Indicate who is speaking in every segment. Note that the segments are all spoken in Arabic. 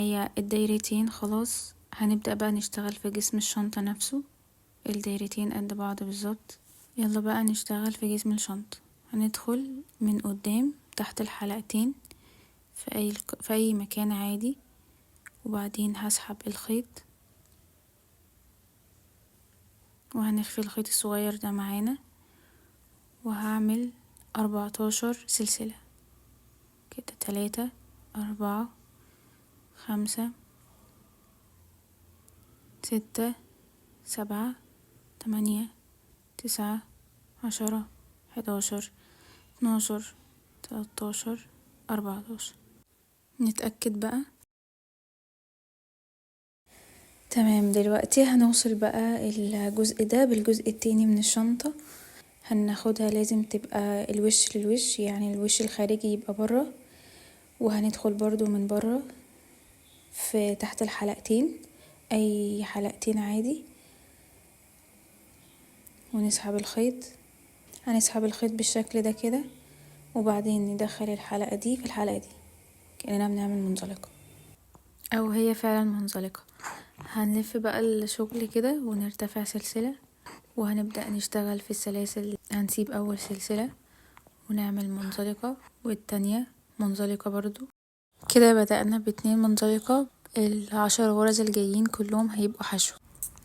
Speaker 1: هي الدايرتين خلاص. هنبدأ بقى نشتغل في جسم الشنطة نفسه، الدايرتين قد بعض بالظبط. يلا بقى نشتغل في جسم الشنطة. هندخل من قدام تحت الحلقتين في أي مكان عادي، وبعدين هسحب الخيط وهنخفي الخيط الصغير ده معانا، وهعمل 14 سلسلة كده. 3 4 5 6 7 8 9 10 11 12 13 14. نتأكد بقى. تمام. دلوقتي هنوصل بقى الجزء ده بالجزء التاني من الشنطة. هناخدها لازم تبقى الوش للوش، يعني الوش الخارجي يبقى برا، وهندخل برضو من برا في تحت الحلقتين، اي حلقتين عادي، ونسحب الخيط. هنسحب الخيط بالشكل ده كده، وبعدين ندخل الحلقة دي في الحلقة دي كأننا بنعمل منزلقة، او هي فعلا منزلقة. هنلف بقى الشغل كده ونرتفع سلسلة، وهنبدأ نشتغل في السلاسل. هنسيب اول سلسلة ونعمل منزلقة، والتانية منزلقة برضو. كده بدأنا ب2 منزلقة. 10 غرز الجايين كلهم هيبقوا حشو.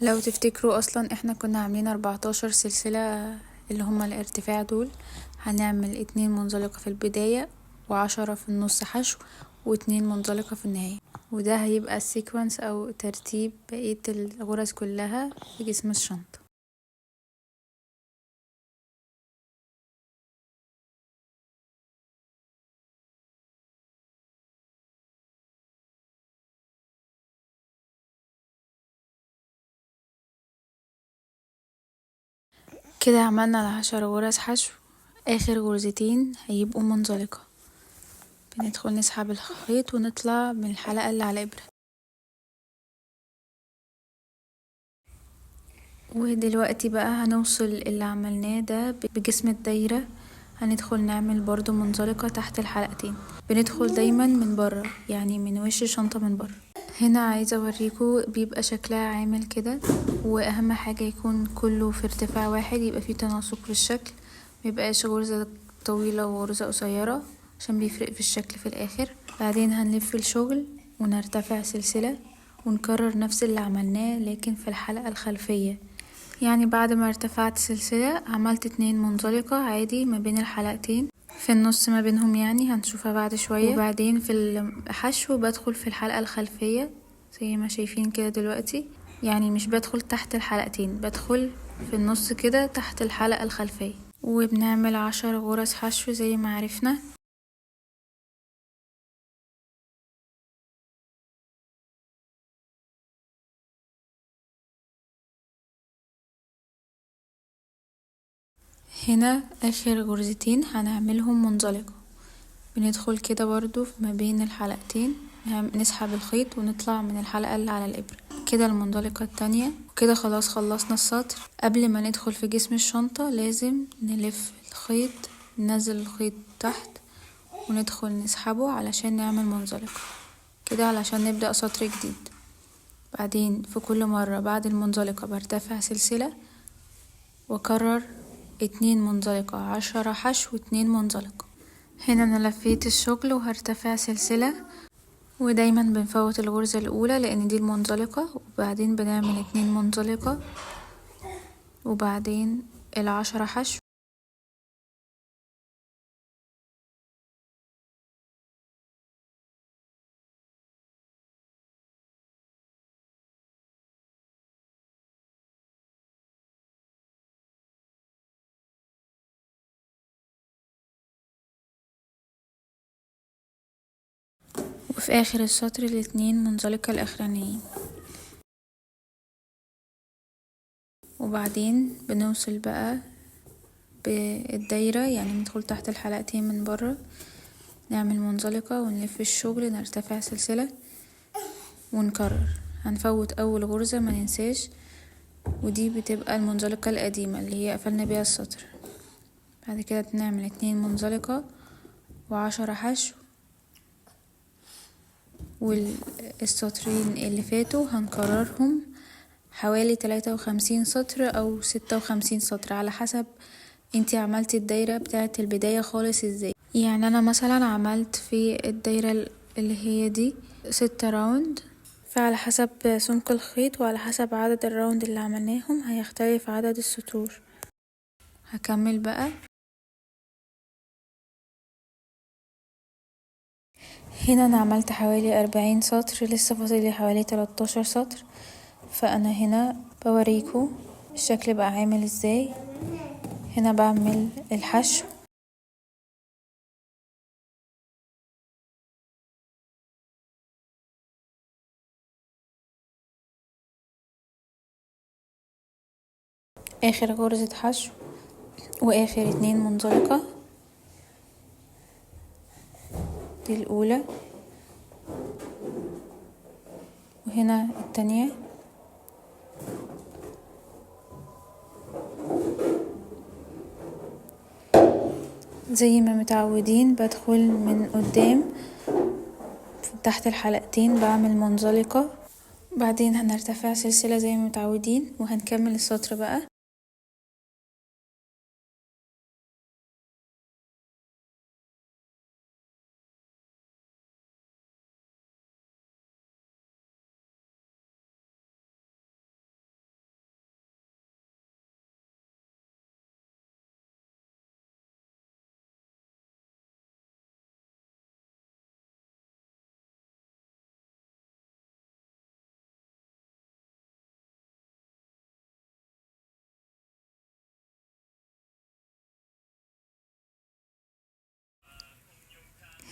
Speaker 1: لو تفتكروا اصلا احنا كنا عاملين 14 سلسلة اللي هما الارتفاع دول. هنعمل 2 منزلقة في البداية، و10 في النص حشو، و2 منزلقة في النهاية. وده هيبقى السيكونس او ترتيب بقية الغرز كلها في جسم الشنطة. كده عملنا 10 غرز حشو. اخر غرزتين هيبقوا منزلقة. بندخل نسحب الخيط ونطلع من الحلقة اللي على الإبرة. ودلوقتي بقى هنوصل اللي عملناه ده بجسم الدايرة. هندخل نعمل برضو منزلقة تحت الحلقتين. بندخل دايما من برا، يعني من وش الشنطة من برا. هنا عايزة اوريكم بيبقى شكلها عامل كده، واهم حاجة يكون كله في ارتفاع واحد، يبقى فيه تناسق في الشكل، ميبقاش غرزة طويلة وغرزة قصيرة عشان بيفرق في الشكل في الاخر. بعدين هنلف الشغل ونرتفع سلسلة، ونكرر نفس اللي عملناه لكن في الحلقة الخلفية. يعني بعد ما ارتفعت سلسلة عملت 2 منزلقة عادي ما بين الحلقتين، في النص ما بينهم يعني هنشوفها بعد شوية. وبعدين في الحشو بدخل في الحلقة الخلفية زي ما شايفين كده دلوقتي، يعني مش بدخل تحت الحلقتين، بدخل في النص كده تحت الحلقة الخلفية. وبنعمل 10 غرز حشو زي ما عرفنا. هنا اخر غرزتين هنعملهم منزلقة. بندخل كده برضو ما بين الحلقتين، نسحب الخيط ونطلع من الحلقة اللي على الإبرة كده المنزلقة التانية. وكده خلاص خلصنا السطر. قبل ما ندخل في جسم الشنطة لازم نلف الخيط، ننزل الخيط تحت وندخل نسحبه علشان نعمل منزلقة كده، علشان نبدأ سطر جديد. بعدين في كل مرة بعد المنزلقة برتفع سلسلة، وكرر 2 منزلقة، 10 حشو، 2 منزلقة. هنا انا لفيت الشغل وهرتفع سلسلة، ودايما بنفوت الغرزة الاولى لان دي المنزلقة، وبعدين بنعمل 2 منزلقة، وبعدين 10 حشو. وفي اخر السطر ال2 منزلقة الاخرانيين. وبعدين بنوصل بقى بالدايرة، يعني ندخل تحت الحلقتين من برا، نعمل منزلقة ونلف الشغل، نرتفع سلسلة ونكرر. هنفوت اول غرزة ما ننساش، ودي بتبقى المنزلقة القديمة اللي هي قفلنا بيها السطر. بعد كده بنعمل 2 منزلقة و10 حشو، والسطرين اللي فاتوا هنكررهم حوالي 53 سطر او 56 سطر على حسب انتي عملتي الدايرة بتاعة البداية خالص ازاي. يعني انا مثلا عملت في الدايرة اللي هي دي 6 راوند، فعلى حسب سمك الخيط وعلى حسب عدد الراوند اللي عملناهم هيختلف عدد السطور. هكمل بقى. هنا انا عملت حوالي 40 سطر، لسه فاضلي حوالي 13 سطر، فانا هنا بوريكم الشكل بقى عامل ازاي. هنا بعمل الحشو، اخر غرزة حشو واخر 2 منزلقة، دي الاولى وهنا التانية. زي ما متعودين بدخل من قدام تحت الحلقتين بعمل منزلقة، بعدين هنرتفع سلسلة زي ما متعودين وهنكمل السطر بقى.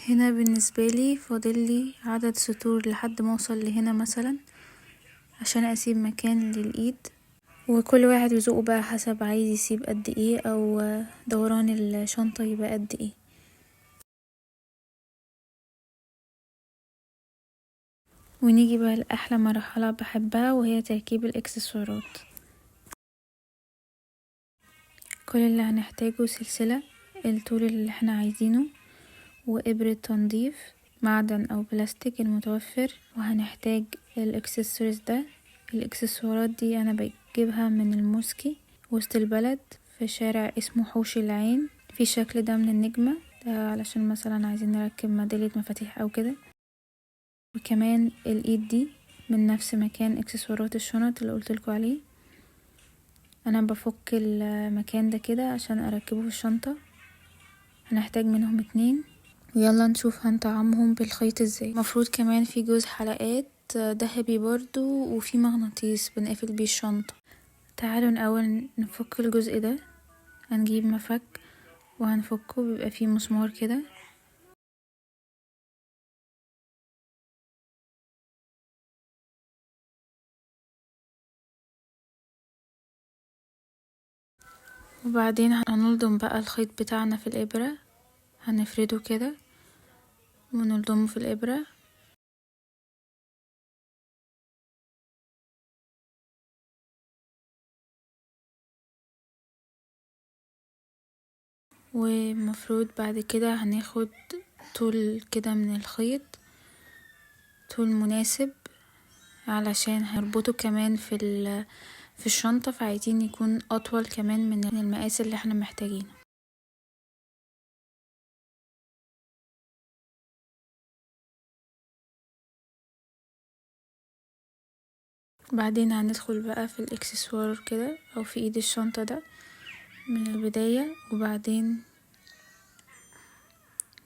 Speaker 1: هنا بالنسبة لي فاضلي عدد سطور لحد ما اوصل لهنا مثلا عشان اسيب مكان للايد، وكل واحد يذوقه بقى حسب عايز يسيب قد ايه او دوران الشنطة يبقى قد ايه. ونيجي بقى لأحلى مرحلة بحبها وهي تركيب الاكسسوارات. كل اللي هنحتاجه سلسلة الطول اللي احنا عايزينه وإبرة تنظيف معدن او بلاستيك المتوفر، وهنحتاج الاكسسوارز ده. الاكسسوارات دي انا بجيبها من الموسكي وسط البلد في شارع اسمه حوش العين، في الشكل ده من النجمة ده علشان مثلا عايزين نركب ميدالية مفاتيح او كده. وكمان الايد دي من نفس مكان اكسسوارات الشنط اللي قلتلكوا عليه. انا بفك المكان ده كده عشان اركبه في الشنطة. هنحتاج منهم 2 ويلا نشوف هنطعمهم بالخيط ازاي. مفروض كمان في جوز حلقات دهبي برضو وفي مغناطيس بنقفل بيه الشنطة. تعالوا الاول نفك الجزء ده. هنجيب مفك وهنفكه، بيبقى فيه مسمار كده. وبعدين هنلضم بقى الخيط بتاعنا في الابرة، هنفرده كده ونلضمه في الابرة. ومفروض بعد كده هناخد طول كده من الخيط، طول مناسب علشان هنربطه كمان في الشنطة، فعايزين يكون اطول كمان من المقاس اللي احنا محتاجينه. بعدين هندخل بقى في الاكسسوار كده او في ايد الشنطة ده من البداية، وبعدين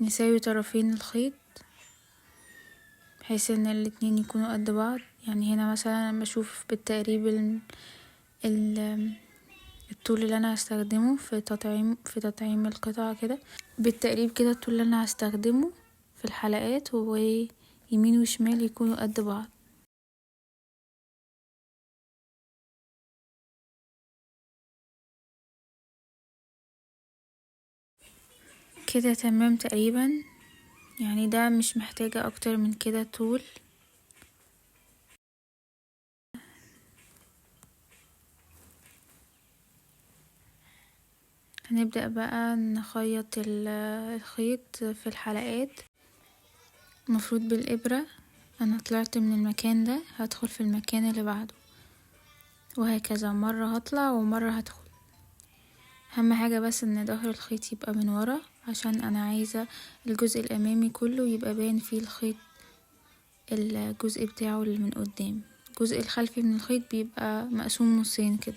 Speaker 1: نساوي طرفين الخيط بحيث ان الاتنين يكونوا قد بعض. يعني هنا مثلا انا بشوف بالتقريب ال الطول اللي انا هستخدمه في تطعيم القطعة كده، بالتقريب كده الطول اللي انا هستخدمه في الحلقات ويمين وشمال يكونوا قد بعض. كده تمام تقريبا، يعني ده مش محتاجة اكتر من كده طول. هنبدأ بقى نخيط الخيط في الحلقات، مفروض بالإبرة انا طلعت من المكان ده هدخل في المكان اللي بعده، وهكذا مرة هطلع ومرة هدخل. اهم حاجة بس ان ظهر الخيط يبقى من ورا، عشان انا عايزة الجزء الامامي كله يبقى باين فيه الخيط الجزء بتاعه اللي من قدام. الجزء الخلفي من الخيط بيبقى مقسوم نصين كده،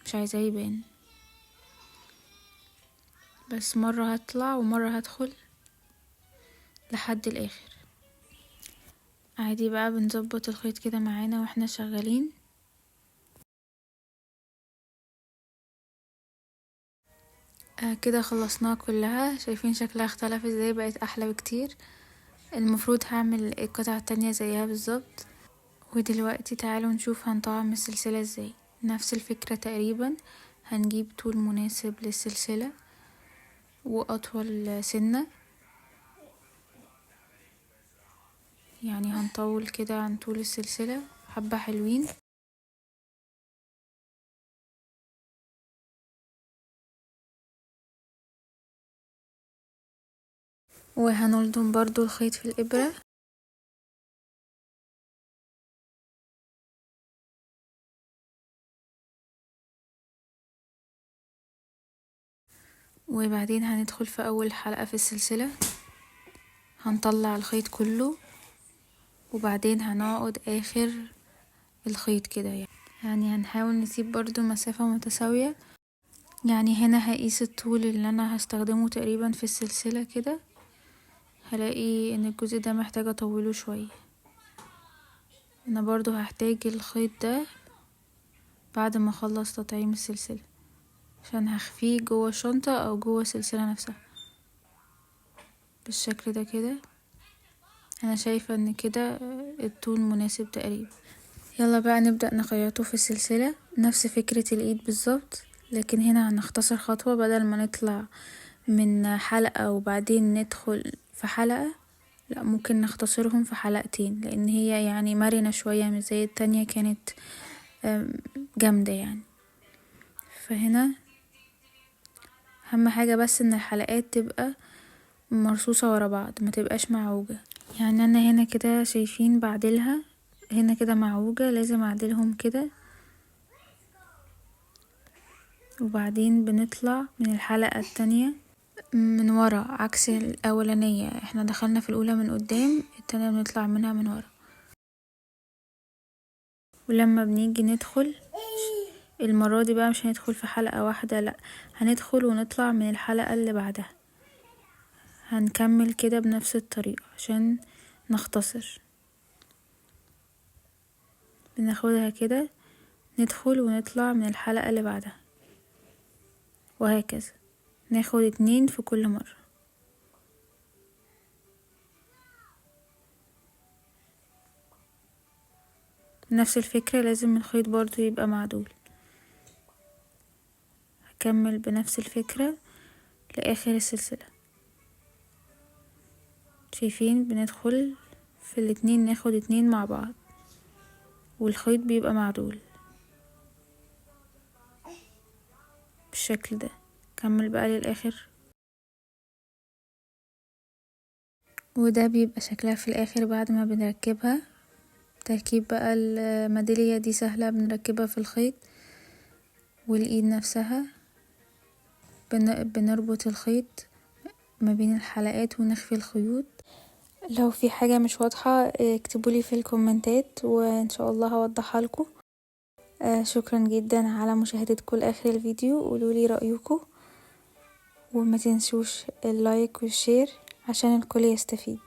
Speaker 1: مش عايزاه يبان. بس مرة هطلع ومرة هدخل لحد الاخر. عادي بقى بنظبط الخيط كده معانا واحنا شغالين. كده خلصناها كلها. شايفين شكلها اختلف ازاي؟ بقت احلى بكتير. المفروض هعمل القطعة التانية زيها بالظبط. ودلوقتي تعالوا نشوف هنطعم السلسلة ازاي. نفس الفكرة تقريبا، هنجيب طول مناسب للسلسلة واطول سنة، يعني هنطول كده عن طول السلسلة حبة حلوين. وهنلضم برضو الخيط في الإبرة. وبعدين هندخل في أول حلقة في السلسلة، هنطلع الخيط كله، وبعدين هنعقد آخر الخيط كده. يعني هنحاول نسيب برضو مسافة متساوية. يعني هنا هقيس الطول اللي انا هستخدمه تقريبا في السلسلة كده، هلاقي ان الجزء ده محتاجة اطوله شوية. انا برضو هحتاج الخيط ده بعد ما اخلص تطعيم السلسلة، عشان هخفيه جوه الشنطة او جوه السلسلة نفسها بالشكل ده كده. انا شايفة ان كده الطول مناسب تقريبا. يلا بقى نبدأ نخيطه في السلسلة. نفس فكرة الايد بالظبط، لكن هنا هنختصر خطوة. بدل ما نطلع من حلقة وبعدين ندخل في حلقة، لا، ممكن نختصرهم في حلقتين، لان هي يعني مرنة شوية مش زي التانية كانت جامدة يعني. فهنا اهم حاجة بس ان الحلقات تبقى مرصوصة ورا بعض، ما تبقاش معوجة. يعني انا هنا كده شايفين بعدلها، هنا كده معوجة، لازم اعدلهم كده. وبعدين بنطلع من الحلقة التانية من ورا عكس الاولانية. احنا دخلنا في الاولى من قدام، التانية بنطلع منها من ورا. ولما بنيجي ندخل المرة دي بقى مش هندخل في حلقة واحدة، لا، هندخل ونطلع من الحلقة اللي بعدها. هنكمل كده بنفس الطريقة عشان نختصر. بناخدها كده، ندخل ونطلع من الحلقة اللي بعدها، وهكذا ناخد 2 في كل مرة. نفس الفكرة، لازم الخيط برضو يبقى معدول. هكمل بنفس الفكرة لآخر السلسلة. شايفين بندخل في الاتنين، ناخد 2 مع بعض والخيط بيبقى معدول بالشكل ده. كمل بقى للآخر. وده بيبقى شكلها في الآخر بعد ما بنركبها. تركيب بقى الميدالية دي سهلة، بنركبها في الخيط والإيد نفسها. بنربط الخيط ما بين الحلقات ونخفي الخيوط. لو في حاجة مش واضحة اكتبولي في الكومنتات وان شاء الله هوضحها لكم. شكرا جدا على مشاهدتكم لآخر الفيديو. قولولي رأيكم وما تنسوش اللايك والشير عشان الكل يستفيد.